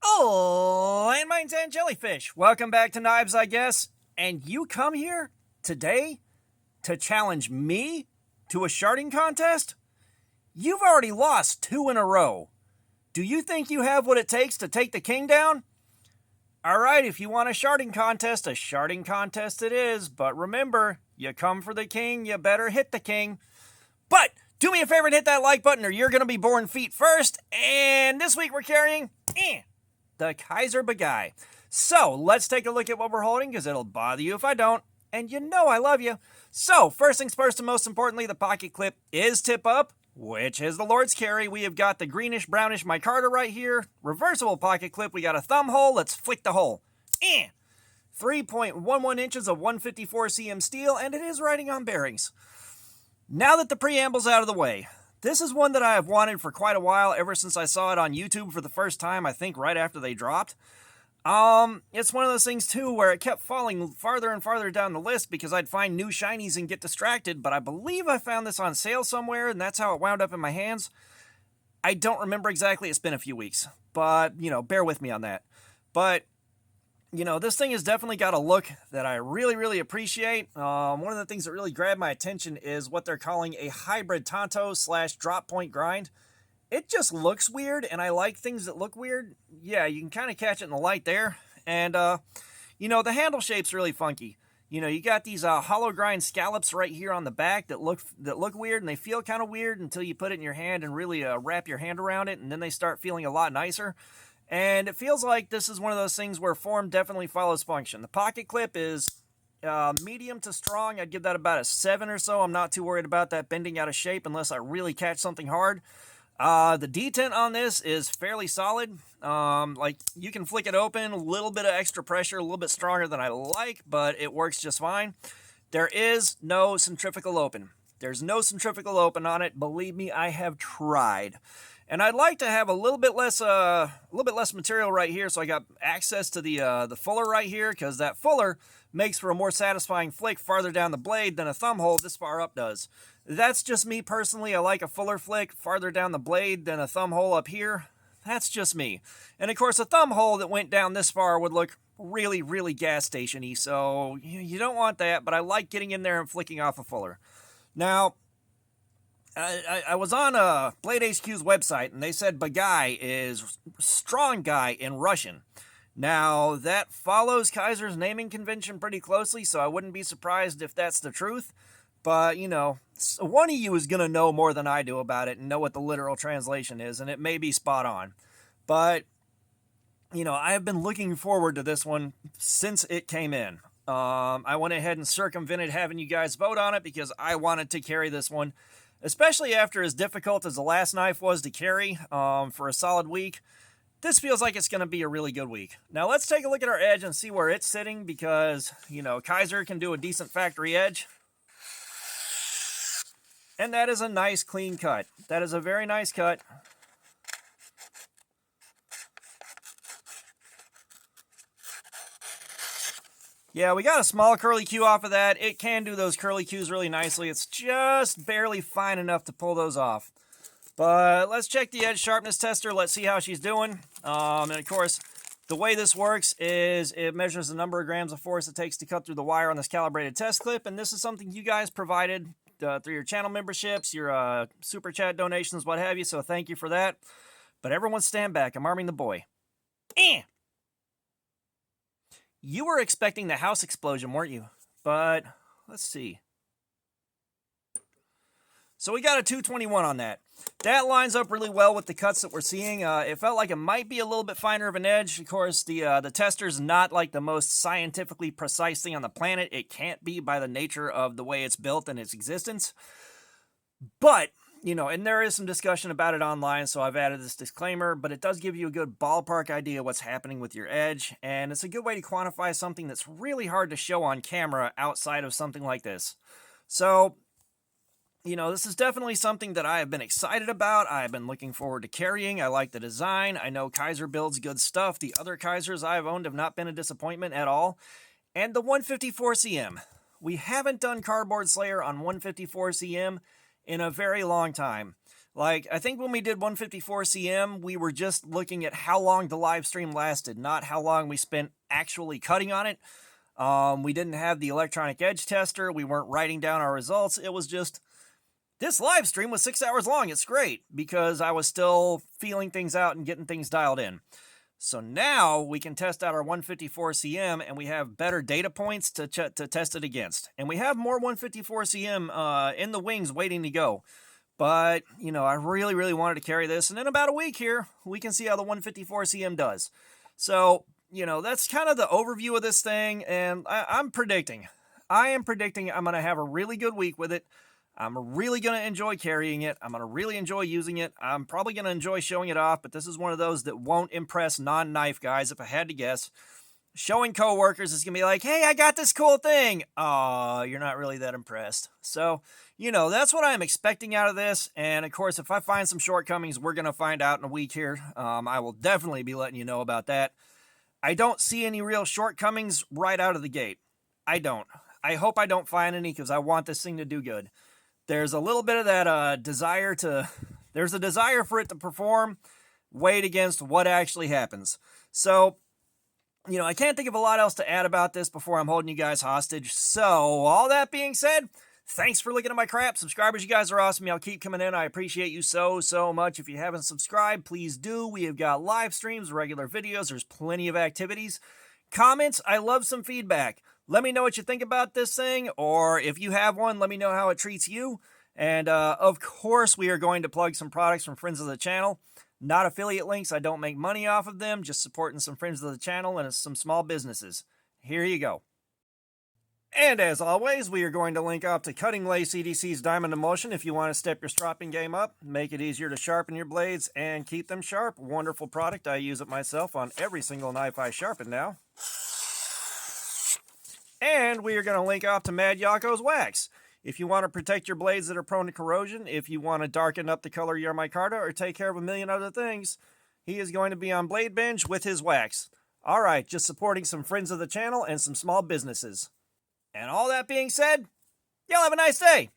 Oh, landmines and jellyfish. Welcome back to Knives, I guess. And you come here today to challenge me to a sharding contest? You've already lost 2 in a row. Do you think you have what it takes to take the king down? Alright, if you want a sharding contest it is. But remember, you come for the king, you better hit the king. But do me a favor and hit that like button or you're going to be born feet first. And this week we're carrying the Kaiser Bugai. So let's take a look at what we're holding because it'll bother you if I don't. And you know I love you. So first things first and most importantly, the pocket clip is tip up, which is the Lord's carry. We have got the greenish brownish micarta right here. Reversible pocket clip. We got a thumb hole. Let's flick the hole. 3.11 inches of 154 cm steel, and it is riding on bearings. Now that the preamble's out of the way, this is one that I have wanted for quite a while, ever since I saw it on YouTube for the first time, I think right after they dropped. It's one of those things too where it kept falling farther and farther down the list because I'd find new shinies and get distracted, but I believe I found this on sale somewhere and that's how it wound up in my hands. I don't remember exactly, it's been a few weeks, but, bear with me on that. But, this thing has definitely got a look that I really appreciate. One of the things that really grabbed my attention is what they're calling a hybrid Tonto / drop point grind. It just looks weird, and I like things that look weird. Yeah, you can kind of catch it in the light there. And, the handle shape's really funky. You got these hollow grind scallops right here on the back that look weird, and they feel kind of weird until you put it in your hand and really wrap your hand around it, and then they start feeling a lot nicer. And it feels like this is one of those things where form definitely follows function. The pocket clip is medium to strong. I'd give that about a 7 or so. I'm not too worried about that bending out of shape unless I really catch something hard. The detent on this is fairly solid. Like you can flick it open, a little bit of extra pressure, a little bit stronger than I like, but it works just fine. There is no centrifugal open. There's no centrifugal open on it. Believe me, I have tried. And I'd like to have a little bit less material right here, so I got access to the fuller right here, because that fuller makes for a more satisfying flick farther down the blade than a thumb hole this far up does. That's just me personally. I like a fuller flick farther down the blade than a thumb hole up here. That's just me. And of course, a thumb hole that went down this far would look really gas station-y, so you don't want that, but I like getting in there and flicking off a fuller. Now, I was on Blade HQ's website, and they said Bugai is strong guy in Russian. Now, that follows Kaiser's naming convention pretty closely, so I wouldn't be surprised if that's the truth. But, one of you is going to know more than I do about it and know what the literal translation is, and it may be spot on. But, I have been looking forward to this one since it came in. I went ahead and circumvented having you guys vote on it because I wanted to carry this one. Especially after as difficult as the last knife was to carry for a solid week, this feels like it's going to be a really good week. Now let's take a look at our edge and see where it's sitting because, Kaiser can do a decent factory edge. And that is a nice clean cut. That is a very nice cut. Yeah, we got a small curly Q off of that. It can do those curly Qs really nicely. It's just barely fine enough to pull those off. But let's check the edge sharpness tester. Let's see how she's doing. And of course, the way this works is it measures the number of grams of force it takes to cut through the wire on this calibrated test clip. And this is something you guys provided through your channel memberships, your super chat donations, what have you. So thank you for that. But everyone stand back. I'm arming the boy. You were expecting the house explosion, weren't you? But let's see. So we got a 221 on that. That lines up really well with the cuts that we're seeing. It felt like it might be a little bit finer of an edge. Of course, the tester's not like the most scientifically precise thing on the planet. It can't be by the nature of the way it's built and its existence. But, and there is some discussion about it online, so I've added this disclaimer, but it does give you a good ballpark idea of what's happening with your edge, and it's a good way to quantify something that's really hard to show on camera outside of something like this. So, this is definitely something that I have been excited about. I've been looking forward to carrying. I like the design. I know Kaiser builds good stuff. The other Kaisers I've owned have not been a disappointment at all. And the 154 cm. We haven't done Cardboard Slayer on 154 cm in a very long time. Like, I think when we did 154 cm, we were just looking at how long the live stream lasted, not how long we spent actually cutting on it. We didn't have the electronic edge tester. We weren't writing down our results. It was just, this live stream was 6 hours long. It's great because I was still feeling things out and getting things dialed in. So now we can test out our 154 cm and we have better data points to test it against. And we have more 154 cm in the wings waiting to go. But, you know, I really, really wanted to carry this. And in about a week here, we can see how the 154 cm does. So, you know, that's kind of the overview of this thing. And I am predicting I'm going to have a really good week with it. I'm really going to enjoy carrying it. I'm going to really enjoy using it. I'm probably going to enjoy showing it off. But this is one of those that won't impress non-knife guys, if I had to guess. Showing coworkers is going to be like, hey, I got this cool thing. Aw, you're not really that impressed. So, you know, that's what I'm expecting out of this. And, of course, if I find some shortcomings, we're going to find out in a week here. I will definitely be letting you know about that. I don't see any real shortcomings right out of the gate. I don't. I hope I don't find any because I want this thing to do good. There's a little bit of that desire for it to perform weighed against what actually happens. So, you know, I can't think of a lot else to add about this before I'm holding you guys hostage. So, all that being said, thanks for looking at my crap. Subscribers, you guys are awesome. Y'all keep coming in. I appreciate you so much. If you haven't subscribed, please do. We have got live streams, regular videos. There's plenty of activities. Comments, I love some feedback. Let me know what you think about this thing, or if you have one, let me know how it treats you. And, of course, we are going to plug some products from friends of the channel. Not affiliate links. I don't make money off of them. Just supporting some friends of the channel and some small businesses. Here you go. And as always, we are going to link up to Cutting Lacey CDC's Diamond Emulsion if you want to step your stropping game up, make it easier to sharpen your blades, and keep them sharp. Wonderful product. I use it myself on every single knife I sharpen now. And we are going to link up to Mad Yocco's Wax. If you want to protect your blades that are prone to corrosion, if you want to darken up the color of your micarta, or take care of a million other things, he is going to be on Blade Bench with his wax. Alright, just supporting some friends of the channel and some small businesses. And all that being said, y'all have a nice day!